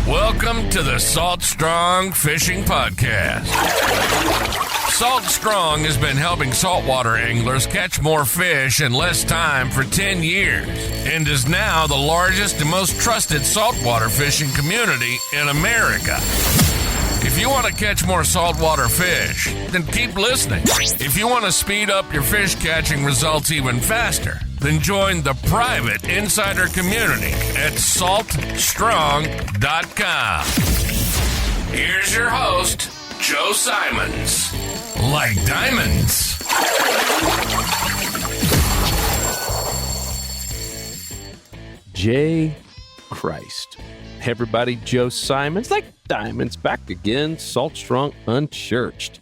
Welcome to the Salt Strong Fishing Podcast. Salt Strong has been helping saltwater anglers catch more fish in less time for 10 years and is now the largest and most trusted saltwater fishing community in America. If you want to catch more saltwater fish, then keep listening. If you want to speed up your fish catching results even faster, then join the private insider community at saltstrong.com. Here's your host, Joe Simons. Like diamonds. J. Christ. Hey everybody, Joe Simons, like diamonds, back again, Salt Strong Unchurched.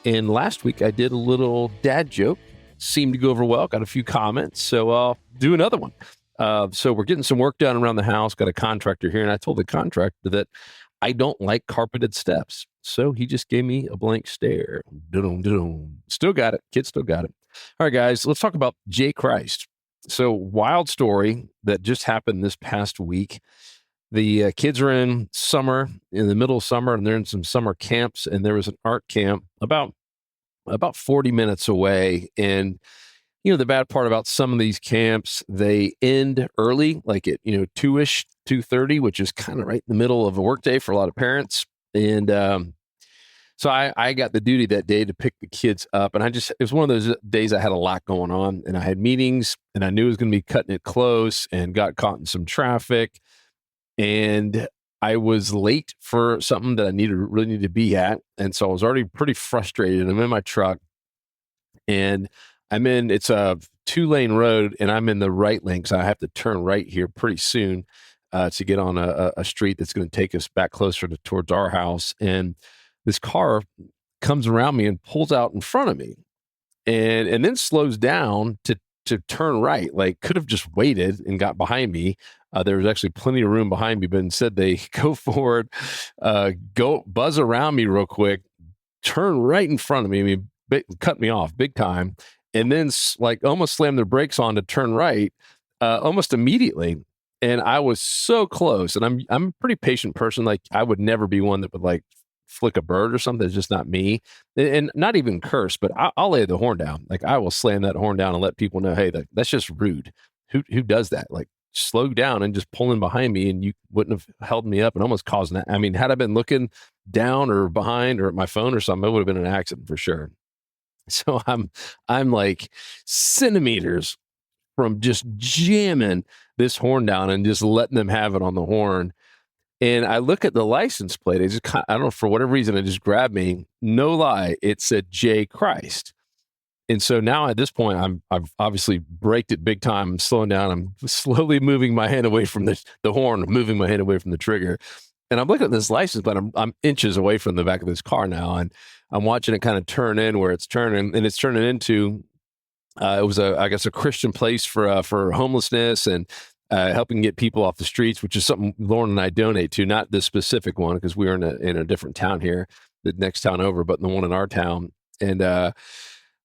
And last week I did a little dad joke, seemed to go over well, got a few comments, so I'll do another one. So we're getting some work done around the house, got a contractor here, and I told the contractor that I don't like carpeted steps. So he just gave me a blank stare. Still got it. Kid still got it. All right, guys, let's talk about J. Christ. So wild story that just happened this past week. The kids are in the middle of summer, and they're in some summer camps, and there was an art camp about 40 minutes away. And, you know, the bad part about some of these camps, they end early, like at, 2-ish, 2:30, which is kind of right in the middle of a workday for a lot of parents. And so I got the duty that day to pick the kids up. And it was one of those days I had a lot going on, and I had meetings, and I knew it was going to be cutting it close, and got caught in some traffic. And I was late for something that I really needed to be at. And so I was already pretty frustrated. I'm in my truck, and it's a 2-lane road, and I'm in the right lane. So I have to turn right here pretty soon to get on a street that's going to take us back closer towards our house. And this car comes around me and pulls out in front of me, and then slows down to turn right. Like, could have just waited and got behind me. There was actually plenty of room behind me, but instead they go forward, go buzz around me real quick, turn right in front of me, cut me off big time, and then almost slam their brakes on to turn right almost immediately. And I was so close, and I'm a pretty patient person. Like, I would never be one that would flick a bird or something. It's just not me, and not even curse, but I'll lay the horn down. Like, I will slam that horn down and let people know, hey, that's just rude. Who does that? Like, slow down and just pull in behind me, and you wouldn't have held me up and almost caused that. I mean, had I been looking down or behind or at my phone or something, it would have been an accident for sure. So I'm like centimeters from just jamming this horn down and just letting them have it on the horn. And I look at the license plate. I don't know, for whatever reason, it just grabbed me. No lie, it said J. Christ. And so now at this point, I've obviously braked it big time. I'm slowing down. I'm slowly moving my hand away from the horn, moving my hand away from the trigger. And I'm looking at this license plate. I'm inches away from the back of this car now, and I'm watching it kind of turn in where it's turning, and it's turning into. It was a Christian place for homelessness and helping get people off the streets, which is something Lauren and I donate to. Not this specific one, because we were in a different town here, the next town over, but the one in our town. And I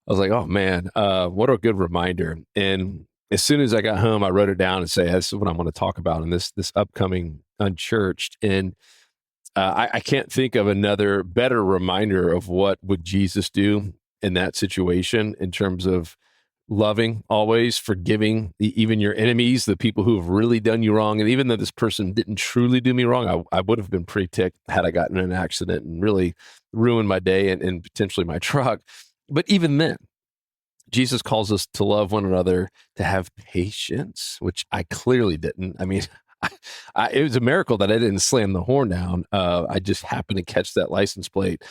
was like, oh man, what a good reminder. And as soon as I got home, I wrote it down and say, this is what I'm going to talk about in this upcoming Unchurched. And I can't think of another better reminder of what would Jesus do in that situation, in terms of loving, always forgiving, even your enemies, the people who have really done you wrong. And even though this person didn't truly do me wrong, I would have been pretty ticked had I gotten in an accident and really ruined my day and potentially my truck. But even then, Jesus calls us to love one another, to have patience, which I clearly didn't. I mean, it was a miracle that I didn't slam the horn down. I just happened to catch that license plate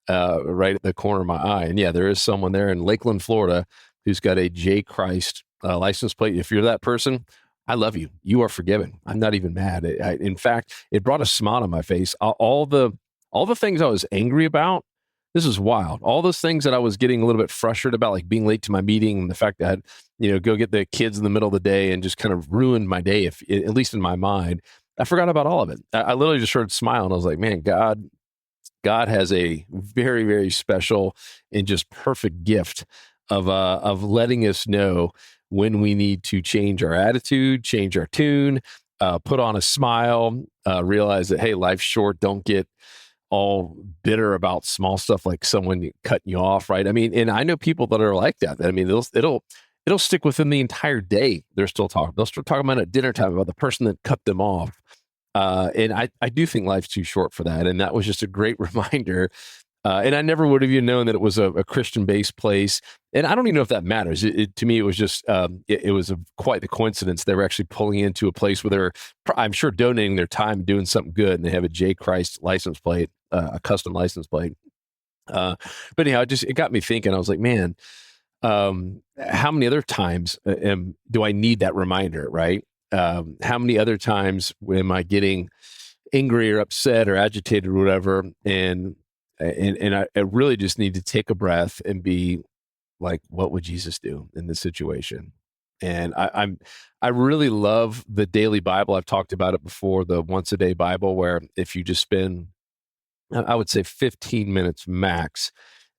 right at the corner of my eye. And yeah, there is someone there in Lakeland, Florida, who's got a J. Christ license plate. If you're that person, I love you. You are forgiven. I'm not even mad. In fact, it brought a smile on my face. All the things I was angry about, this is wild. All those things that I was getting a little bit frustrated about, like being late to my meeting, and the fact that I had, go get the kids in the middle of the day and just kind of ruined my day, at least in my mind, I forgot about all of it. I literally just started smiling. I was like, man, God has a very, very special and just perfect gift of letting us know when we need to change our attitude, change our tune, put on a smile, realize that, hey, life's short. Don't get all bitter about small stuff like someone cutting you off, right? I mean, and I know people that are like that. I mean, it'll stick with them the entire day. They're still talking. They'll start talking about it at dinner time about the person that cut them off. And I do think life's too short for that. And that was just a great reminder. And I never would have even known that it was a Christian-based place. And I don't even know if that matters. To me, it was just, it was quite the coincidence. They were actually pulling into a place where they're, I'm sure, donating their time, doing something good. And they have a J. Christ license plate, a custom license plate. But anyhow, it got me thinking. I was like, man, how many other times do I need that reminder, right? How many other times am I getting angry or upset or agitated or whatever? And I really just need to take a breath and be like, what would Jesus do in this situation? And I really love the daily Bible. I've talked about it before, the once a day Bible, where if you just spend, I would say 15 minutes max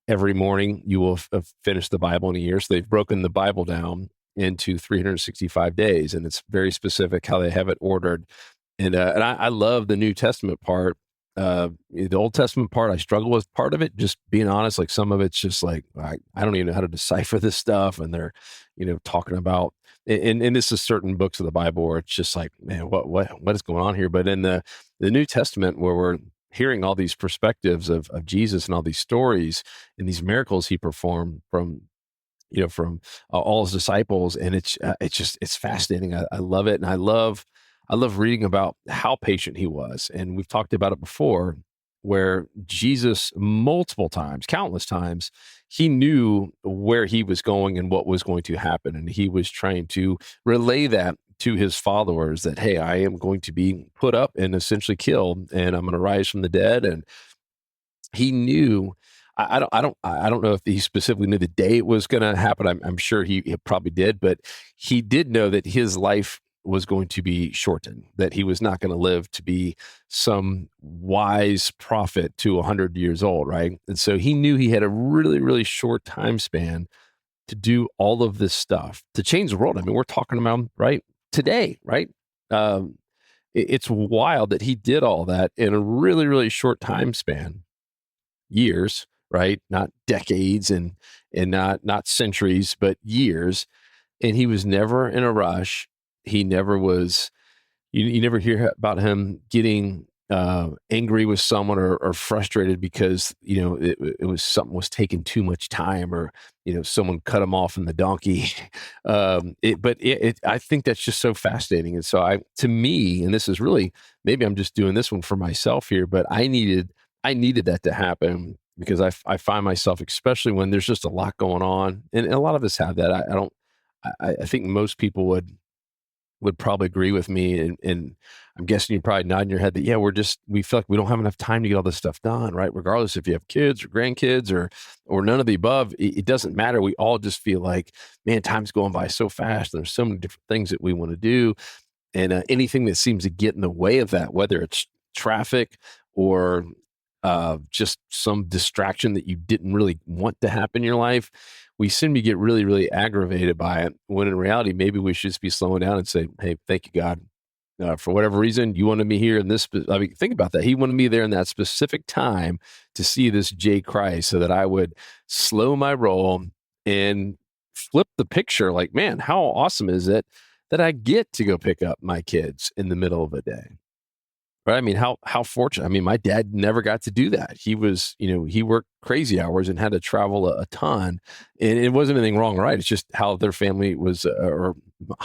every morning, you will finish the Bible in a year. So they've broken the Bible down into 365 days, and it's very specific how they have it ordered. And I love the New Testament part. The Old Testament part, I struggle with part of it, just being honest. Like some of it's just like, I don't even know how to decipher this stuff. And they're, talking about, and this is certain books of the Bible where it's just like, man, what is going on here? But in the New Testament, where we're hearing all these perspectives of Jesus and all these stories and these miracles he performed from all his disciples. And it's fascinating. I love it. And I love reading about how patient he was. And we've talked about it before, where Jesus multiple times, countless times, he knew where he was going and what was going to happen. And he was trying to relay that to his followers that, hey, I am going to be put up and essentially killed, and I'm going to rise from the dead. And he knew, I don't know if he specifically knew the day it was going to happen. I'm sure he probably did, but he did know that his life was going to be shortened, that he was not going to live to be some wise prophet to 100 years old, right? And so he knew he had a really, really short time span to do all of this stuff, to change the world. I mean, we're talking about right today, right? It's wild that he did all that in a really, really short time span, years, right? Not decades and not centuries, but years. And he was never in a rush. He never was, you never hear about him getting angry with someone or frustrated because, it was something was taking too much time, or, someone cut him off in the donkey. I think that's just so fascinating. And so to me, and this is really, maybe I'm just doing this one for myself here, but I needed that to happen, because I find myself, especially when there's just a lot going on, and a lot of us have that. I think most people would probably agree with me. And I'm guessing you're probably nodding your head that, yeah, we feel like we don't have enough time to get all this stuff done, right? Regardless if you have kids or grandkids or none of the above, it doesn't matter. We all just feel like, man, time's going by so fast. And there's so many different things that we want to do. And anything that seems to get in the way of that, whether it's traffic or just some distraction that you didn't really want to happen in your life, we seem to get really, really aggravated by it, when in reality, maybe we should just be slowing down and say, hey, thank you, God. For whatever reason, you wanted me here in this. I mean, think about that. He wanted me there in that specific time to see this J. Christ, so that I would slow my roll and flip the picture. Like, man, how awesome is it that I get to go pick up my kids in the middle of a day? Right. I mean, how fortunate. I mean, my dad never got to do that. He was, he worked crazy hours and had to travel a ton. And it wasn't anything wrong, right? It's just how their family was, or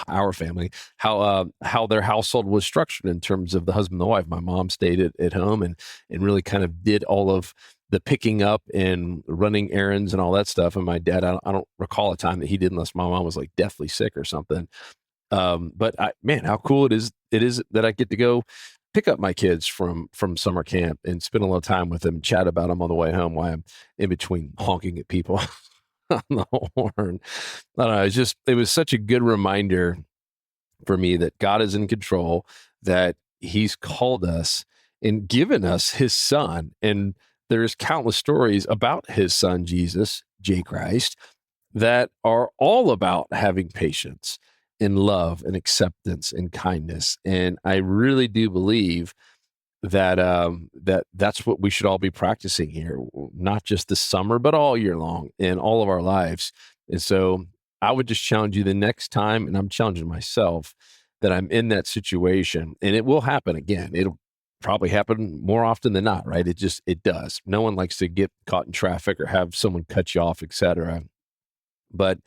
our family, how their household was structured in terms of the husband and the wife. My mom stayed at home and really kind of did all of the picking up and running errands and all that stuff. And my dad, I don't recall a time that he did, unless my mom was like deathly sick or something. But man, how cool it is that I get to go pick up my kids from summer camp and spend a little time with them and chat about them on the way home while I'm in between honking at people on the horn. I don't know. It was such a good reminder for me that God is in control, that he's called us and given us his son. And there's countless stories about his son, Jesus, J. Christ, that are all about having patience and love and acceptance and kindness. And I really do believe that that's what we should all be practicing here, not just this summer, but all year long in all of our lives. And so I would just challenge you the next time, and I'm challenging myself, that I'm in that situation, and it will happen again. It'll probably happen more often than not, right? It does. No one likes to get caught in traffic or have someone cut you off, etc. But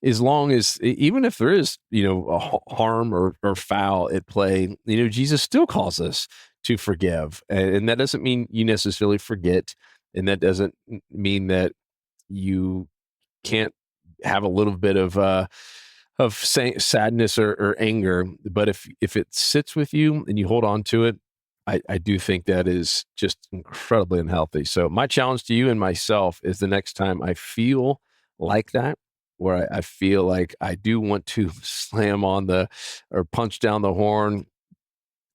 as long as, even if there is, a harm or foul at play, Jesus still calls us to forgive. And that doesn't mean you necessarily forget. And that doesn't mean that you can't have a little bit of sadness or anger. But if it sits with you and you hold on to it, I do think that is just incredibly unhealthy. So my challenge to you and myself is, the next time I feel like that, where I feel like I do want to slam on or punch down the horn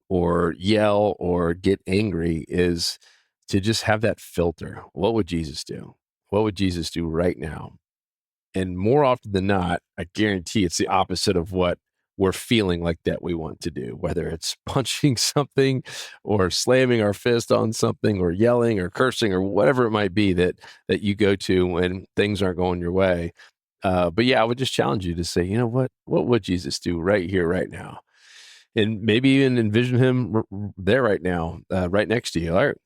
or yell or get angry, is to just have that filter. What would Jesus do? What would Jesus do right now? And more often than not, I guarantee it's the opposite of what we're feeling like that we want to do, whether it's punching something or slamming our fist on something or yelling or cursing or whatever it might be that you go to when things aren't going your way. But yeah, I would just challenge you to say, what would Jesus do right here, right now? And maybe even envision him there right now, right next to you. All right,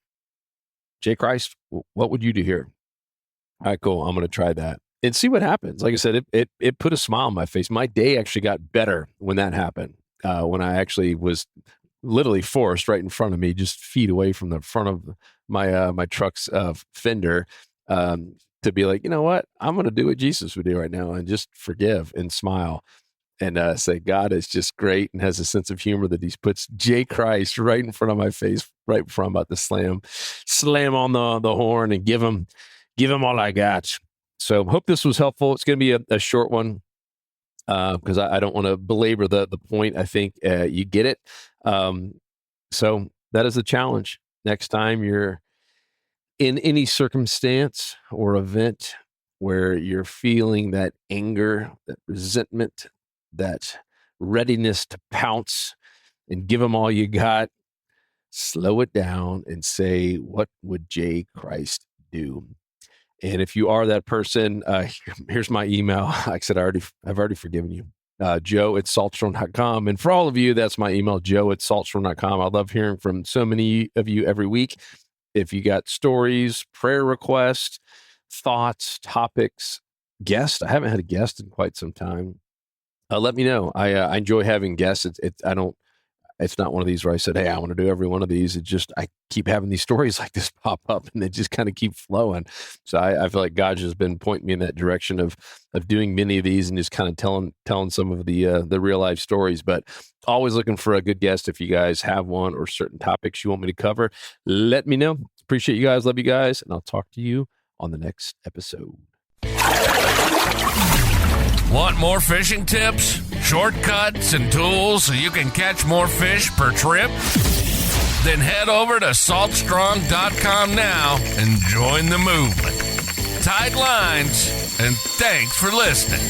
J. Christ, what would you do here? All right, cool. I'm going to try that and see what happens. Like I said, it put a smile on my face. My day actually got better when that happened. When I actually was literally forced right in front of me, just feet away from the front of my truck's fender, to be like, you know what? I'm going to do what Jesus would do right now and just forgive and smile and say, God is just great and has a sense of humor that he puts J. Christ right in front of my face, right before I'm about to slam on the horn and give him all I got. So hope this was helpful. It's going to be a short one because I don't want to belabor the point. I think you get it. So that is the challenge. Next time you're in any circumstance or event where you're feeling that anger, that resentment, that readiness to pounce and give them all you got, slow it down and say, what would J. Christ do? And if you are that person, here's my email. Like I said, I've already forgiven you. Joe@saltstrong.com. And for all of you, that's my email, Joe@saltstrong.com. I love hearing from so many of you every week. If you got stories, prayer requests, thoughts, topics, guests. I haven't had a guest in quite some time. Let me know. I enjoy having guests. It's not one of these where I said, hey, I want to do every one of these. It's just, I keep having these stories like this pop up and they just kind of keep flowing. So I feel like God has been pointing me in that direction of doing many of these and just kind of telling some of the real life stories, but always looking for a good guest. If you guys have one or certain topics you want me to cover, let me know. Appreciate you guys. Love you guys. And I'll talk to you on the next episode. Want more fishing tips, shortcuts, and tools so you can catch more fish per trip? Then head over to saltstrong.com now and join the movement. Tight lines, and thanks for listening.